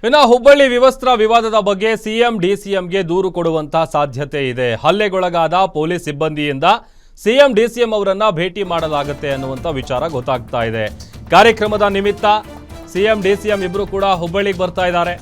ಇನ್ನು ಹುಬ್ಬಳ್ಳಿ ವಿವಸ್ತ್ರ ವಿವಾದದ ಬಗ್ಗೆ ಸಿಎಂ ಡಿಸಿಎಂಗೆ ದೂರು ಕೊಡುವಂತ ಸಾಧ್ಯತೆ ಇದೆ. ಹಲ್ಲೆಗೊಳಗಾದ ಪೊಲೀಸ್ ಸಿಬ್ಬಂದಿಯಿಂದ ಸಿಎಂ ಡಿಸಿಎಂ ಅವರನ್ನ ಭೇಟಿ ಮಾಡಲಾಗುತ್ತೆ ಅನ್ನುವಂತ ವಿಚಾರ ಗೊತ್ತಾಗ್ತಾ ಇದೆ. ಕಾರ್ಯಕ್ರಮದ ನಿಮಿತ್ತ ಸಿಎಂ ಡಿಸಿಎಂ ಇಬ್ರು ಕೂಡ ಹುಬ್ಬಳ್ಳಿಗೆ ಬರ್ತಾ ಇದ್ದಾರೆ.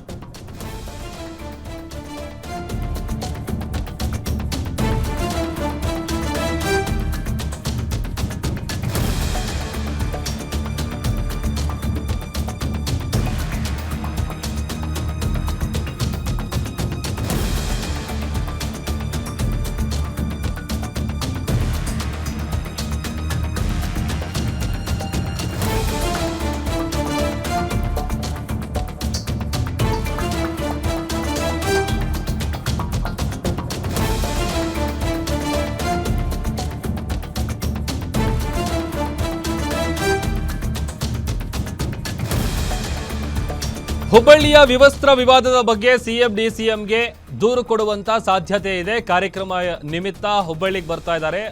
ಹುಬ್ಬಳ್ಳಿಯ ವಿವಸ್ತ್ರ ವಿವಾದದ ಬಗ್ಗೆ ಸಿಎಂ ಡಿಸಿಎಂಗೆ ದೂರು ಕೊಡುವಂತ ಸಾಧ್ಯತೆ ಇದೆ. ಕಾರ್ಯಕ್ರಮ ನಿಮಿತ್ತ ಹುಬ್ಬಳ್ಳಿಗೆ ಬರ್ತಾ ಇದ್ದಾರೆ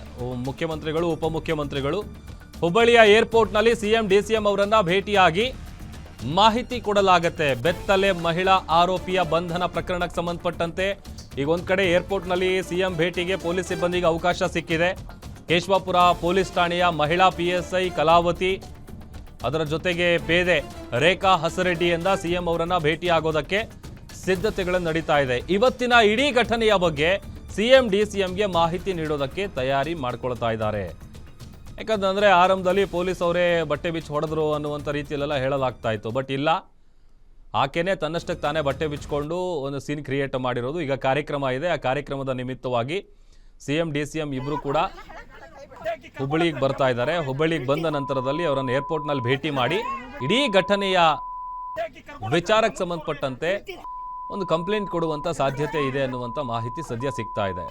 ಮುಖ್ಯಮಂತ್ರಿಗಳು, ಉಪಮುಖ್ಯಮಂತ್ರಿಗಳು. ಹುಬ್ಬಳ್ಳಿಯ ಏರ್ಪೋರ್ಟ್ನಲ್ಲಿ ಸಿಎಂ ಡಿಸಿಎಂ ಅವರನ್ನ ಭೇಟಿಯಾಗಿ ಮಾಹಿತಿ ಕೊಡಲಾಗುತ್ತೆ. ಬೆತ್ತಲೆ ಮಹಿಳಾ ಆರೋಪಿಯ ಬಂಧನ ಪ್ರಕರಣಕ್ಕೆ ಸಂಬಂಧಪಟ್ಟಂತೆ ಈಗ ಒಂದ್ ಕಡೆ ಏರ್ಪೋರ್ಟ್ನಲ್ಲಿ ಸಿಎಂ ಭೇಟಿಗೆ ಪೊಲೀಸ್ ಸಿಬ್ಬಂದಿಗೆ ಅವಕಾಶ ಸಿಕ್ಕಿದೆ. ಕೇಶವಾಪುರ ಪೊಲೀಸ್ ಠಾಣೆಯ ಮಹಿಳಾ ಪಿಎಸ್ಐ ಕಲಾವತಿ, ಅದರ ಜೊತೆಗೆ ಪೇದೆ ರೇಖಾ ಹಸರೆಡ್ಡಿಯಿಂದ ಸಿಎಂ ಅವರನ್ನ ಭೇಟಿಯಾಗೋದಕ್ಕೆ ಸಿದ್ಧತೆಗಳು ನಡೀತಾ ಇದೆ. ಇವತ್ತಿನ ಇಡೀ ಘಟನೆಯ ಬಗ್ಗೆ ಸಿಎಂ ಡಿಸಿಎಂಗೆ ಮಾಹಿತಿ ನೀಡೋದಕ್ಕೆ ತಯಾರಿ ಮಾಡ್ಕೊಳ್ತಾ ಇದ್ದಾರೆ. ಯಾಕಂತಂದ್ರೆ ಆರಂಭದಲ್ಲಿ ಪೊಲೀಸ್ ಅವರೇ ಬಟ್ಟೆ ಬಿಚ್ಚಿ ಹೊಡೆದ್ರು ಅನ್ನುವಂಥ ರೀತಿಯಲ್ಲೆಲ್ಲ ಹೇಳಲಾಗ್ತಾ ಇತ್ತು. ಬಟ್ ಇಲ್ಲ, ಆಕೆನೇ ತನ್ನಷ್ಟಕ್ಕೆ ತಾನೇ ಬಟ್ಟೆ ಬಿಚ್ಚಿಕೊಂಡು ಒಂದು ಸೀನ್ ಕ್ರಿಯೇಟ್ ಮಾಡಿರೋದು. ಈಗ ಕಾರ್ಯಕ್ರಮ ಇದೆ, ಆ ಕಾರ್ಯಕ್ರಮದ ನಿಮಿತ್ತವಾಗಿ ಸಿಎಂ ಡಿಸಿಎಂ ಇಬ್ರು ಕೂಡ ಹುಬ್ಬಳ್ಳಿಗೆ ಬರ್ತಾ ಇದ್ದಾರೆ. ಹುಬ್ಬಳ್ಳಿಗೆ ಬಂದ ನಂತರದಲ್ಲಿ ಅವರನ್ನು ಏರ್ಪೋರ್ಟ್ನಲ್ಲಿ ಭೇಟಿ ಮಾಡಿ ಇಡೀ ಘಟನೆಯ ವಿಚಾರಕ್ಕೆ ಸಂಬಂಧಪಟ್ಟಂತೆ ಒಂದು ಕಂಪ್ಲೇಂಟ್ ಕೊಡುವಂತ ಸಾಧ್ಯತೆ ಇದೆ ಅನ್ನುವಂತ ಮಾಹಿತಿ ಸದ್ಯ ಸಿಗ್ತಾ ಇದೆ.